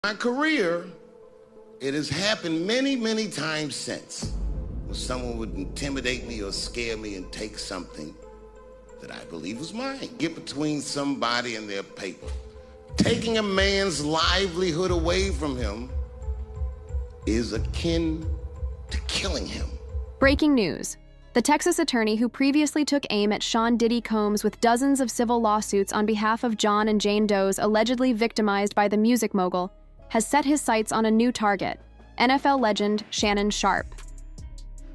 My career, it has happened many, many times since when someone would intimidate me or scare me and take something that I believe was mine. Get between somebody and their paper. Taking a man's livelihood away from him is akin to killing him. Breaking news. The Texas attorney who previously took aim at Sean Diddy Combs with dozens of civil lawsuits on behalf of John and Jane Does allegedly victimized by the music mogul has set his sights on a new target, NFL legend Shannon Sharpe.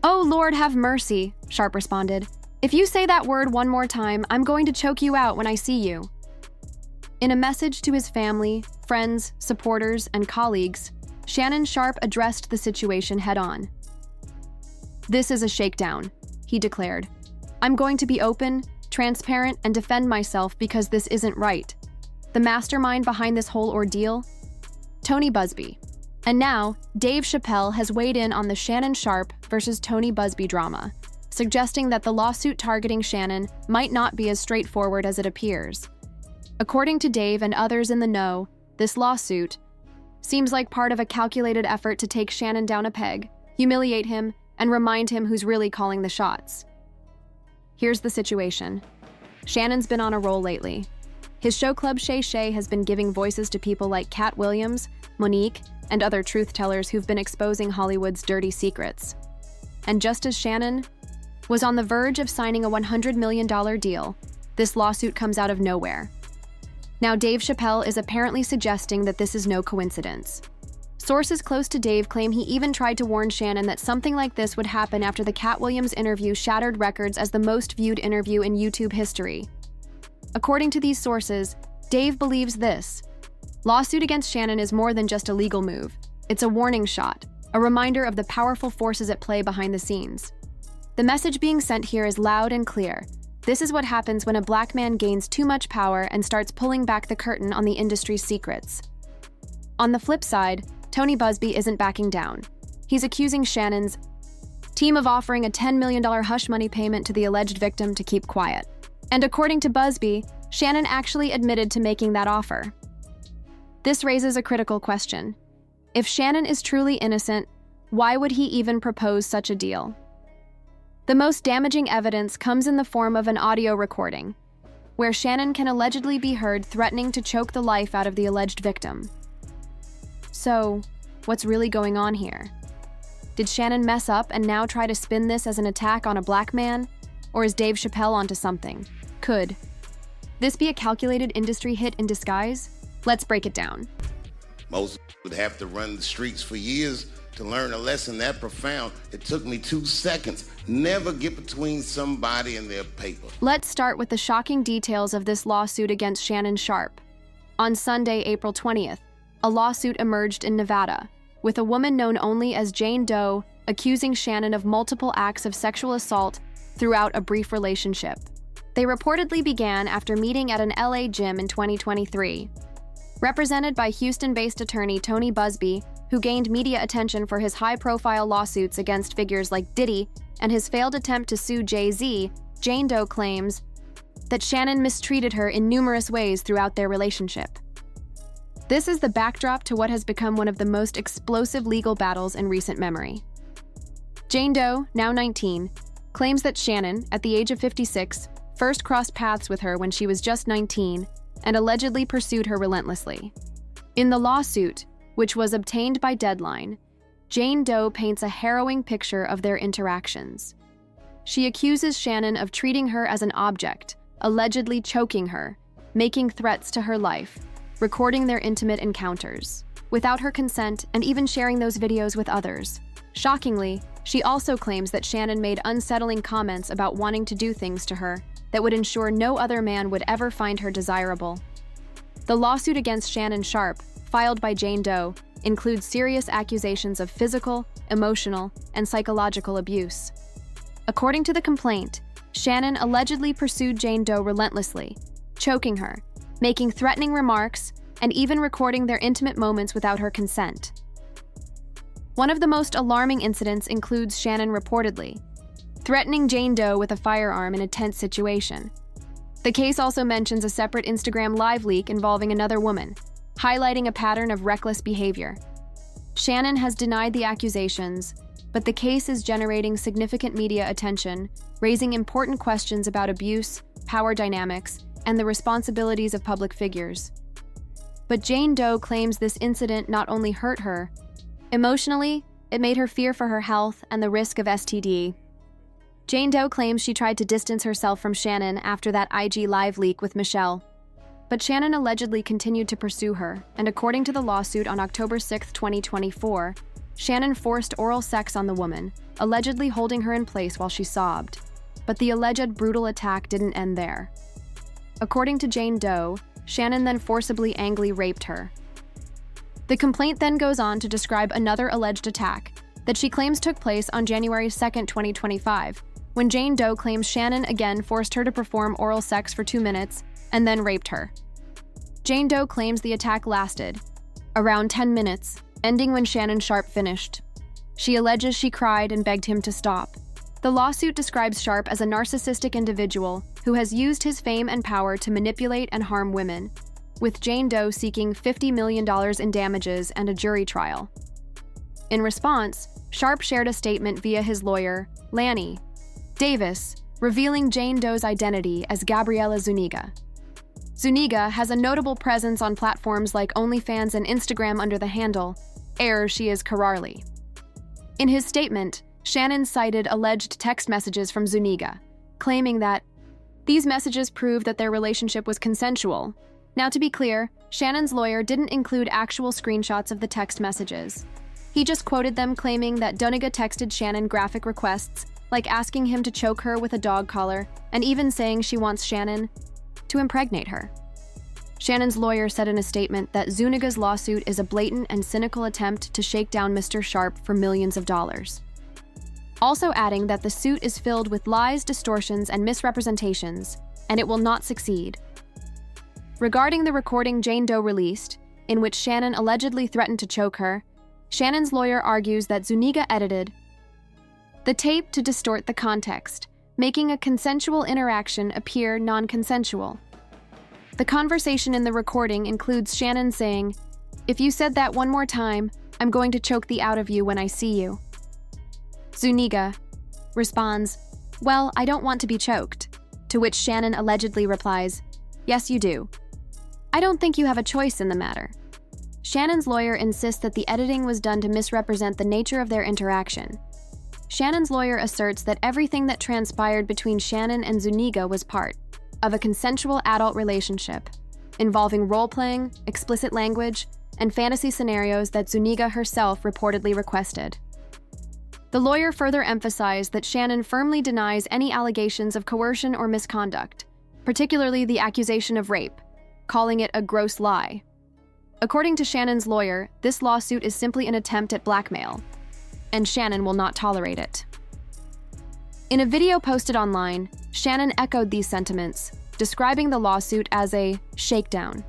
"Oh, Lord have mercy," Sharpe responded. "If you say that word one more time, I'm going to choke you out when I see you." In a message to his family, friends, supporters, and colleagues, Shannon Sharpe addressed the situation head-on. "This is a shakedown," he declared. "I'm going to be open, transparent, and defend myself because this isn't right. The mastermind behind this whole ordeal? Tony Busby." And now, Dave Chappelle has weighed in on the Shannon Sharpe versus Tony Busby drama, suggesting that the lawsuit targeting Shannon might not be as straightforward as it appears. According to Dave and others in the know, this lawsuit seems like part of a calculated effort to take Shannon down a peg, humiliate him, and remind him who's really calling the shots. Here's the situation. Shannon's been on a roll lately. His show club Shay Shay has been giving voices to people like Cat Williams, Monique, and other truth-tellers who've been exposing Hollywood's dirty secrets. And just as Shannon was on the verge of signing a $100 million deal, this lawsuit comes out of nowhere. Now Dave Chappelle is apparently suggesting that this is no coincidence. Sources close to Dave claim he even tried to warn Shannon that something like this would happen after the Cat Williams interview shattered records as the most viewed interview in YouTube history. According to these sources, Dave believes this: lawsuit against Shannon is more than just a legal move. It's a warning shot, a reminder of the powerful forces at play behind the scenes. The message being sent here is loud and clear. This is what happens when a black man gains too much power and starts pulling back the curtain on the industry's secrets. On the flip side, Tony Busby isn't backing down. He's accusing Shannon's team of offering a $10 million hush money payment to the alleged victim to keep quiet. And according to Busby, Shannon actually admitted to making that offer. This raises a critical question. If Shannon is truly innocent, why would he even propose such a deal? The most damaging evidence comes in the form of an audio recording, where Shannon can allegedly be heard threatening to choke the life out of the alleged victim. So, what's really going on here? Did Shannon mess up and now try to spin this as an attack on a black man? Or is Dave Chappelle onto something? Could this be a calculated industry hit in disguise? Let's break it down. Most would have to run the streets for years to learn a lesson that profound. It took me 2 seconds. Never get between somebody and their paper. Let's start with the shocking details of this lawsuit against Shannon Sharpe. On Sunday, April 20th, a lawsuit emerged in Nevada, with a woman known only as Jane Doe accusing Shannon of multiple acts of sexual assault throughout a brief relationship. They reportedly began after meeting at an LA gym in 2023. Represented by Houston-based attorney Tony Busby, who gained media attention for his high-profile lawsuits against figures like Diddy and his failed attempt to sue Jay-Z, Jane Doe claims that Shannon mistreated her in numerous ways throughout their relationship. This is the backdrop to what has become one of the most explosive legal battles in recent memory. Jane Doe, now 19, claims that Shannon, at the age of 56, first crossed paths with her when she was just 19 and allegedly pursued her relentlessly. In the lawsuit, which was obtained by Deadline, Jane Doe paints a harrowing picture of their interactions. She accuses Shannon of treating her as an object, allegedly choking her, making threats to her life, recording their intimate encounters, without her consent and even sharing those videos with others. Shockingly, she also claims that Shannon made unsettling comments about wanting to do things to her that would ensure no other man would ever find her desirable. The lawsuit against Shannon Sharpe, filed by Jane Doe, includes serious accusations of physical, emotional, and psychological abuse. According to the complaint, Shannon allegedly pursued Jane Doe relentlessly, choking her, making threatening remarks, and even recording their intimate moments without her consent. One of the most alarming incidents includes Shannon reportedly threatening Jane Doe with a firearm in a tense situation. The case also mentions a separate Instagram Live leak involving another woman, highlighting a pattern of reckless behavior. Shannon has denied the accusations, but the case is generating significant media attention, raising important questions about abuse, power dynamics, and the responsibilities of public figures. But Jane Doe claims this incident not only hurt her, emotionally, it made her fear for her health and the risk of STD. Jane Doe claims she tried to distance herself from Shannon after that IG Live leak with Michelle. But Shannon allegedly continued to pursue her, and according to the lawsuit on October 6, 2024, Shannon forced oral sex on the woman, allegedly holding her in place while she sobbed. But the alleged brutal attack didn't end there. According to Jane Doe, Shannon then forcibly angrily raped her. The complaint then goes on to describe another alleged attack that she claims took place on January 2, 2025, when Jane Doe claims Shannon again forced her to perform oral sex for 2 minutes and then raped her. Jane Doe claims the attack lasted around 10 minutes, ending when Shannon Sharpe finished. She alleges she cried and begged him to stop. The lawsuit describes Sharpe as a narcissistic individual who has used his fame and power to manipulate and harm women, with Jane Doe seeking $50 million in damages and a jury trial. In response, Sharpe shared a statement via his lawyer, Lanny Davis, revealing Jane Doe's identity as Gabriela Zuniga. Zuniga has a notable presence on platforms like OnlyFans and Instagram under the handle She is Kararli. In his statement, Shannon cited alleged text messages from Zuniga, claiming that these messages prove that their relationship was consensual. Now, to be clear, Shannon's lawyer didn't include actual screenshots of the text messages. He just quoted them, claiming that Zuniga texted Shannon graphic requests, like asking him to choke her with a dog collar, and even saying she wants Shannon to impregnate her. Shannon's lawyer said in a statement that Zuniga's lawsuit is a blatant and cynical attempt to shake down Mr. Sharpe for millions of dollars. Also adding that the suit is filled with lies, distortions, and misrepresentations, and it will not succeed. Regarding the recording Jane Doe released, in which Shannon allegedly threatened to choke her, Shannon's lawyer argues that Zuniga edited the tape to distort the context, making a consensual interaction appear non-consensual. The conversation in the recording includes Shannon saying, "If you said that one more time, I'm going to choke the out of you when I see you." Zuniga responds, "Well, I don't want to be choked," to which Shannon allegedly replies, "Yes, you do. I don't think you have a choice in the matter." Shannon's lawyer insists that the editing was done to misrepresent the nature of their interaction. Shannon's lawyer asserts that everything that transpired between Shannon and Zuniga was part of a consensual adult relationship, involving role-playing, explicit language, and fantasy scenarios that Zuniga herself reportedly requested. The lawyer further emphasized that Shannon firmly denies any allegations of coercion or misconduct, particularly the accusation of rape, calling it a gross lie. According to Shannon's lawyer, this lawsuit is simply an attempt at blackmail, and Shannon will not tolerate it. In a video posted online, Shannon echoed these sentiments, describing the lawsuit as a shakedown.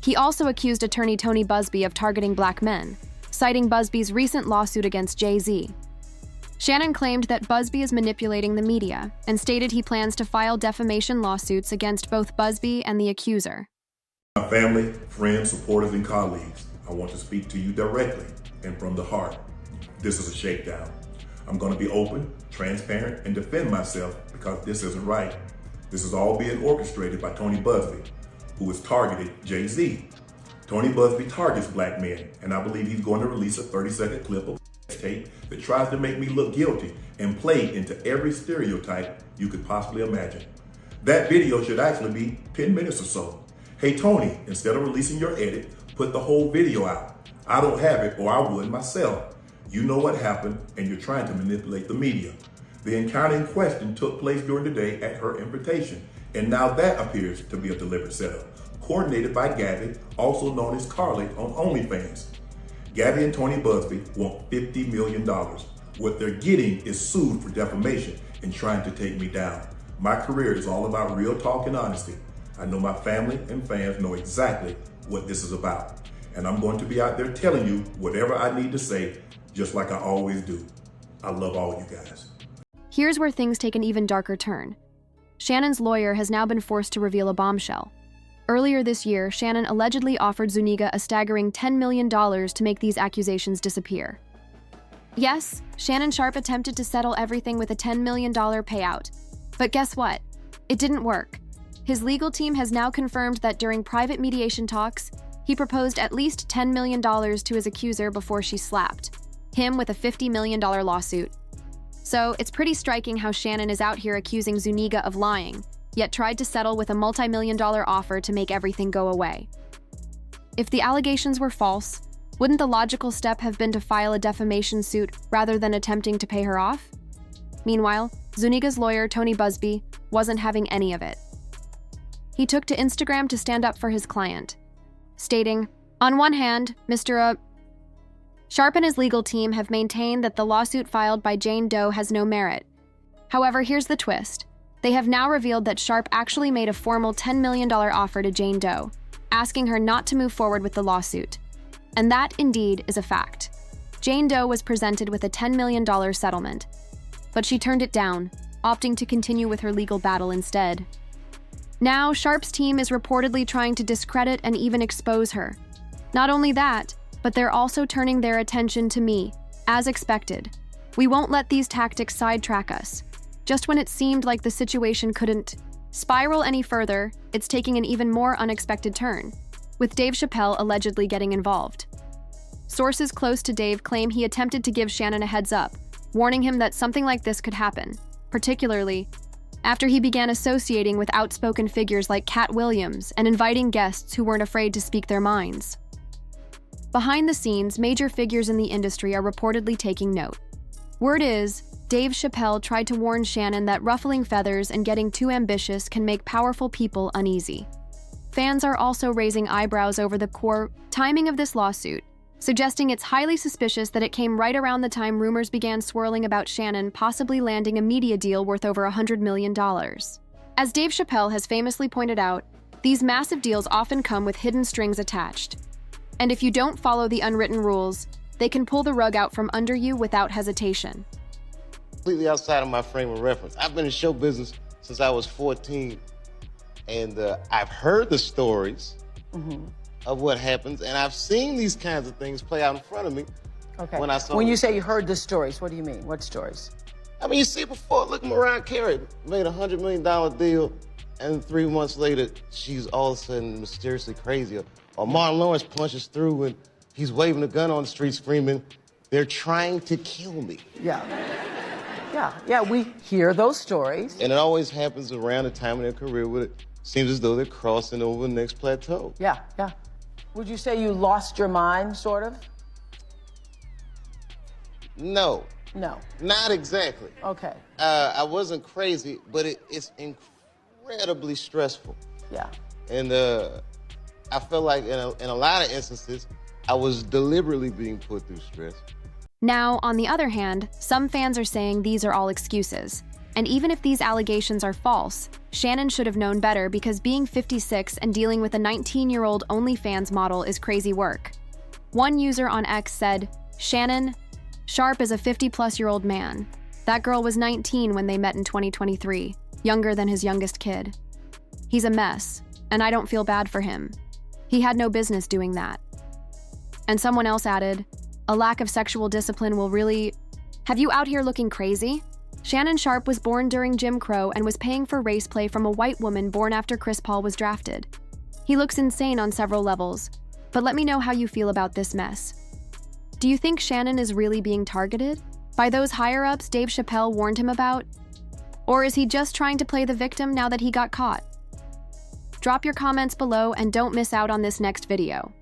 He also accused attorney Tony Busby of targeting black men, citing Busby's recent lawsuit against Jay-Z. Shannon claimed that Busby is manipulating the media and stated he plans to file defamation lawsuits against both Busby and the accuser. My family, friends, supporters, and colleagues, I want to speak to you directly and from the heart. This is a shakedown. I'm going to be open, transparent, and defend myself because this isn't right. This is all being orchestrated by Tony Busby, who has targeted Jay-Z. Tony Busby targets black men, and I believe he's going to release a 30-second clip of tape that tries to make me look guilty and play into every stereotype you could possibly imagine. That video should actually be 10 minutes or so. Hey Tony, instead of releasing your edit, put the whole video out. I don't have it, or I would myself. You know what happened, and you're trying to manipulate the media. The encounter in question took place during the day at her invitation, and now that appears to be a deliberate setup, coordinated by Gabby, also known as Carly on OnlyFans. Gabby and Tony Busby want $50 million. What they're getting is sued for defamation and trying to take me down. My career is all about real talk and honesty. I know my family and fans know exactly what this is about. And I'm going to be out there telling you whatever I need to say, just like I always do. I love all you guys. Here's where things take an even darker turn. Shannon's lawyer has now been forced to reveal a bombshell. Earlier this year, Shannon allegedly offered Zuniga a staggering $10 million to make these accusations disappear. Yes, Shannon Sharpe attempted to settle everything with a $10 million payout. But guess what? It didn't work. His legal team has now confirmed that during private mediation talks, he proposed at least $10 million to his accuser before she slapped him with a $50 million lawsuit. So it's pretty striking how Shannon is out here accusing Zuniga of lying, yet tried to settle with a multi-million-dollar offer to make everything go away. If the allegations were false, wouldn't the logical step have been to file a defamation suit rather than attempting to pay her off? Meanwhile, Zuniga's lawyer, Tony Busby, wasn't having any of it. He took to Instagram to stand up for his client, stating, "On one hand, Mr. Sharpe and his legal team have maintained that the lawsuit filed by Jane Doe has no merit. However, here's the twist. They have now revealed that Sharpe actually made a formal $10 million offer to Jane Doe, asking her not to move forward with the lawsuit. And that, indeed, is a fact. Jane Doe was presented with a $10 million settlement, but she turned it down, opting to continue with her legal battle instead. Now, Sharpe's team is reportedly trying to discredit and even expose her. Not only that, but they're also turning their attention to me, as expected. We won't let these tactics sidetrack us. Just when it seemed like the situation couldn't spiral any further, it's taking an even more unexpected turn, with Dave Chappelle allegedly getting involved. Sources close to Dave claim he attempted to give Shannon a heads up, warning him that something like this could happen, particularly after he began associating with outspoken figures like Cat Williams and inviting guests who weren't afraid to speak their minds. Behind the scenes, major figures in the industry are reportedly taking note. Word is, Dave Chappelle tried to warn Shannon that ruffling feathers and getting too ambitious can make powerful people uneasy. Fans are also raising eyebrows over the core timing of this lawsuit, suggesting it's highly suspicious that it came right around the time rumors began swirling about Shannon possibly landing a media deal worth over $100 million. As Dave Chappelle has famously pointed out, these massive deals often come with hidden strings attached. And if you don't follow the unwritten rules, they can pull the rug out from under you without hesitation. Completely outside of my frame of reference. I've been in show business since I was 14, and I've heard the stories of what happens, and I've seen these kinds of things play out in front of me. Okay. When you say you heard the stories, what do you mean? What stories? I mean, you see it before. Look, Mariah Carey made a $100 million deal, and 3 months later, she's all of a sudden mysteriously crazy. Or Martin Lawrence punches through, and he's waving a gun on the street screaming, "They're trying to kill me." Yeah, we hear those stories. And it always happens around the time of their career where it seems as though they're crossing over the next plateau. Yeah. Would you say you lost your mind, sort of? No. No. Not exactly. Okay. I wasn't crazy, but it's incredibly stressful. Yeah. And I felt like in a lot of instances, I was deliberately being put through stress. Now, on the other hand, some fans are saying these are all excuses. And even if these allegations are false, Shannon should have known better because being 56 and dealing with a 19-year-old OnlyFans model is crazy work. One user on X said, "Shannon Sharpe is a 50-plus-year-old man. That girl was 19 when they met in 2023, younger than his youngest kid. He's a mess, and I don't feel bad for him. He had no business doing that." And someone else added, "A lack of sexual discipline will really have you out here looking crazy?" Shannon Sharpe was born during Jim Crow and was paying for race play from a white woman born after Chris Paul was drafted. He looks insane on several levels, but let me know how you feel about this mess. Do you think Shannon is really being targeted by those higher-ups Dave Chappelle warned him about? Or is he just trying to play the victim now that he got caught? Drop your comments below and don't miss out on this next video.